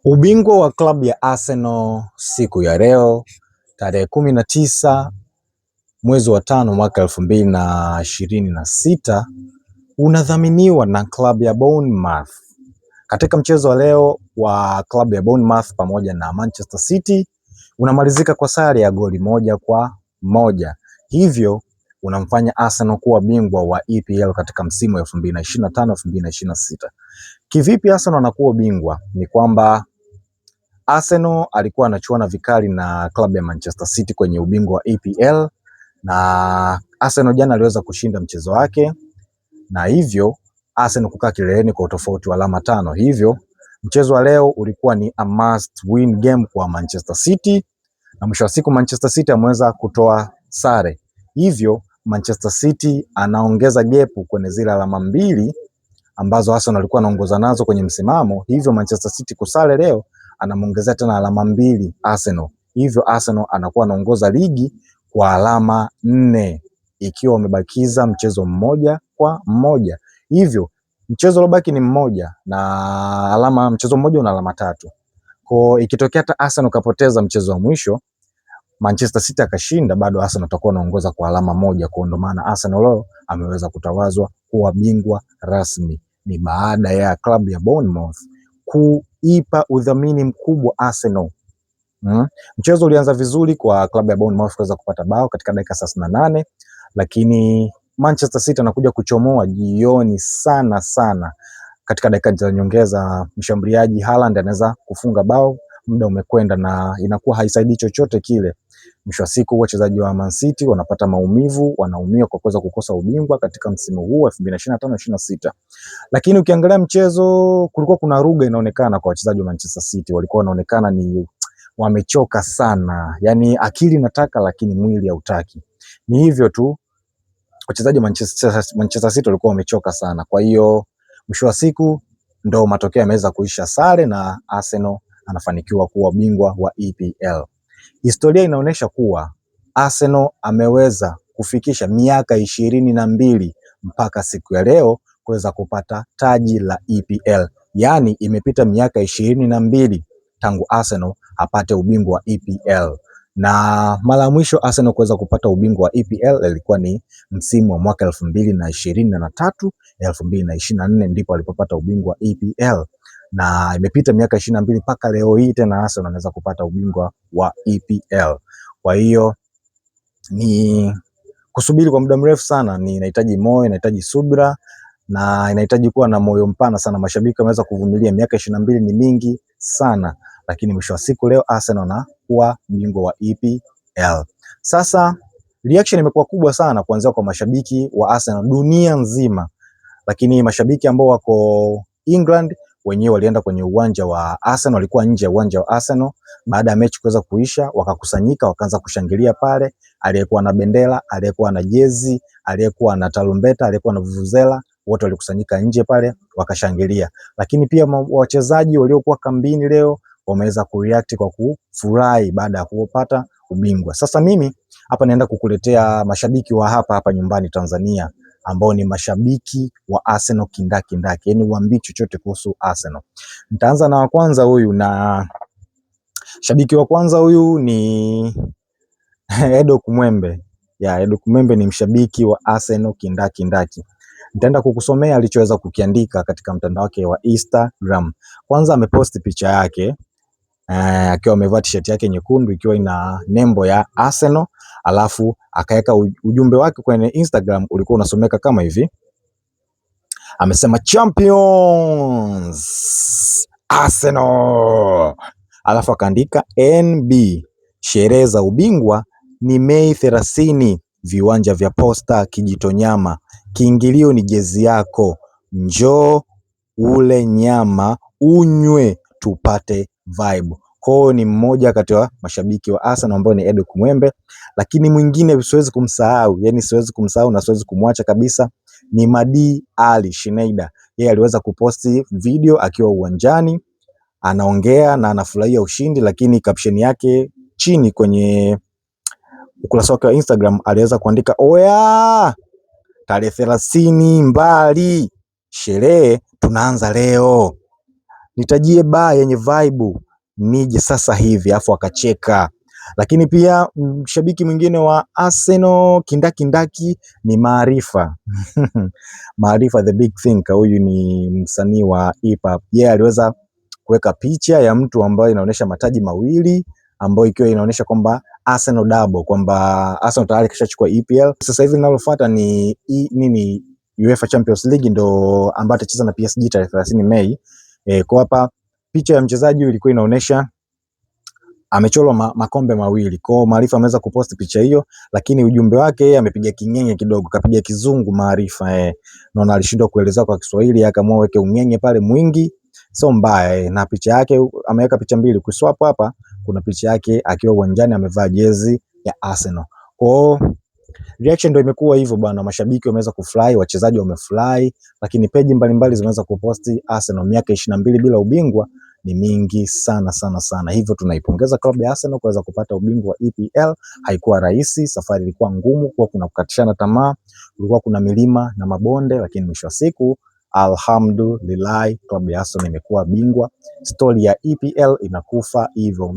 Ubingwa wa klabu ya Arsenal siku ya leo tarehe 19 mwezi wa tano mwaka 2026 unadhaminiwa na klabu ya Bournemouth. Katika mchezo wa leo wa klabu ya Bournemouth pamoja na Manchester City unamalizika kwa sare ya goli 1-1, hivyo unamfanya Arsenal kuwa bingwa wa EPL katika msimu wa 2025-2026. Kivipi Arsenal anakuwa bingwa? Ni kwamba Arsenal alikuwa anachuana vikali na klabu ya Manchester City kwenye ubingwa wa EPL, na Arsenal jana aliweza kushinda mchezo wake, na hivyo Arsenal kukaa kileleni kwa utofauti wa alama 5. Hivyo mchezo wa leo ulikuwa ni a must win game kwa Manchester City, na mwisho wa siku Manchester City ameweza kutoa sare. Hivyo Manchester City anaongeza gepu kwenye zile alama 2 ambazo Arsenal alikuwa anaongoza nazo kwenye msimamo. Hivyo Manchester City kusale leo anamuongezea tena alama 2 Arsenal. Hivyo Arsenal anakuwa anaongoza ligi kwa alama 4 ikiwa wamebakiza mchezo 1-1. Hivyo mchezo uliobaki ni mmoja na mchezo mmoja una alama 3. Kwa ikitokea hata Arsenal kapoteza mchezo wa mwisho, Manchester City akashinda, bado Arsenal atakuwa anaongoza kwa alama 1. Kwa ndo maana Arsenal leo ameweza kutawazwa kuwa bingwa rasmi. Ni baada ya klabu ya Bournemouth kuipa udhamini mkubwa Arsenal. Mchezo ulianza vizuri kwa klabu ya Bournemouth kuweza kupata bao katika dakika 38, lakini Manchester City anakuja kuchomoa jioni sana katika dakika za nyongeza. Mshambuliaji Haaland anaweza kufunga bao, muda umekwenda na inakuwa haisaidii chochote kile. Mwisho wa siku wachezaji wa Man City wanapata maumivu, wanaumia kwa kuweza kukosa ubingwa katika msimu huu 2025-26. Lakini ukiangalia mchezo kulikuwa kuna ruga inaonekana kwa wachezaji wa Manchester City, walikuwa wanaonekana ni wamechoka sana. Yaani akili inataka lakini mwili hautaki. Ni hivyo tu, wachezaji wa Manchester City walikuwa wamechoka sana. Kwa hiyo mwisho wa siku ndo matokeo yameweza kuisha sare na Arsenal anafanikiwa kuwa bingwa wa EPL. Historia inaonyesha kuwa Arsenal ameweza kufikisha miaka 22 mpaka siku ya leo kuweza kupata taji la EPL. Yaani imepita miaka 22 tangu Arsenal apate ubingwa wa EPL. Na mara mwisho Arsenal kuweza kupata ubingwa wa EPL ilikuwa ni msimu wa mwaka 2023 2024, ndipo alipopata ubingwa wa EPL. Na imepita miaka 22 mpaka leo hii tena Arsenal anaweza kupata ubingwa wa EPL. Kwa hiyo ni kusubiri kwa muda mrefu sana, ni inahitaji moyo, inahitaji subira na inahitaji kuwa na moyo mpana sana. Mashabiki wameweza kuvumilia miaka 22 ni mingi sana, lakini mwisho wa siku leo Arsenal anakuwa bingwa wa EPL. Sasa reaction imekuwa kubwa sana kuanzia kwa mashabiki wa Arsenal dunia nzima, lakini mashabiki ambao wako England wenyewe walienda kwenye uwanja wa Arsenal, walikuwa nje ya uwanja wa Arsenal baada ya mechi kuweza kuisha, wakakusanyika wakaanza kushangilia pale. Aliyekuwa na bendera, aliyekuwa na jezi, aliyekuwa na tarumbeta, aliyekuwa na vuvuzela, wote walikusanyika nje pale wakashangilia. Lakini pia wachezaji waliokuwa kambini leo wameweza kureact kwa kufurahi baada ya kupata ubingwa. Sasa mimi hapa naenda kukuletea mashabiki wa hapa nyumbani Tanzania ambao ni mashabiki wa Arsenal kindaki, yani waambii chochote kuhusu Arsenal. Nitaanza na wa kwanza huyu, na shabiki wa kwanza huyu ni Edo Kumwembe. Edo Kumwembe ni mshabiki wa Arsenal kindaki. Nitaenda kukusomea alichoweza kukiandika katika mtandao wake wa Instagram. Kwanza ameposti picha yake akiwa amevaa t-shirt yake nyekundu ikiwa ina nembo ya Arsenal, alafu akaweka ujumbe wake kwenye Instagram ulikuwa unasomeka kama hivi. Amesema Champions Arsenal, alafu akaandika NB, sherehe za ubingwa ni Mei 30, viwanja vya Posta Kijitonyama, kiingilio ni jezi yako, njoo ule nyama unywe tupate vibe. Kwa ni mmoja kati wa mashabiki wa Arsenal ambao ni Edo Kumwembe. Lakini mwingine siwezi kumsahau, yani siwezi kumsahau na siwezi kumwacha kabisa, ni Madi Ali Schneider. Yeye aliweza kuposti video akiwa uwanjani anaongea na anafurahia ushindi, lakini caption yake chini kwenye ukurasa wake wa Instagram aliweza kuandika oya, tarehe 30 mbali, sherehe tunaanza leo. nitajie baa yenye vibe nije sasa hivi, afu akacheka. Lakini pia mshabiki mwingine wa Arsenal kindakindaki ni Maarifa. Maarifa the big thinker, huyu ni msanii wa hip hop. Aliweza kuweka picha ya mtu ambaye inaonyesha mataji mawili, ambayo ikiwa inaonyesha kwamba Arsenal double, kwamba Arsenal tayari kishachukua EPL. Sasa hivi linalofuata ni UEFA Champions League, ndo ambayo atacheza na PSG tarehe 30 Mei. Kwa hapa picha ya mchezaji ilikuwa inaonyesha amechorwa makombe mawili. Kwa Maarifa ameweza kupost picha hiyo, lakini ujumbe wake yeye amepiga kingenge kidogo, kapiga kizungu Maarifa. Naona alishindwa kueleza kwa Kiswahili, akaamua weke ungenge pale mwingi, sio mbaya. Na picha yake ameweka picha mbili, kuswap hapa kuna picha yake akiwa uwanjani amevaa jezi ya Arsenal. Kwa reaction ndio imekuwa hivyo bwana, mashabiki wameweza kufly, wachezaji wamefly, lakini peji mbalimbali zimeweza kuposti Arsenal miaka 22 bila ubingwa ni mingi sana sana sana. Hivyo tunaipongeza klabu ya Arsenal kuweza kupata ubingwa wa EPL. Haikuwa rahisi, safari ilikuwa ngumu, kwa kuna kukatishana tamaa, kulikuwa kuna milima na mabonde, lakini mwisho wa siku alhamdulillah klabu ya Arsenal imekuwa bingwa. Story ya EPL inakufa hivyo.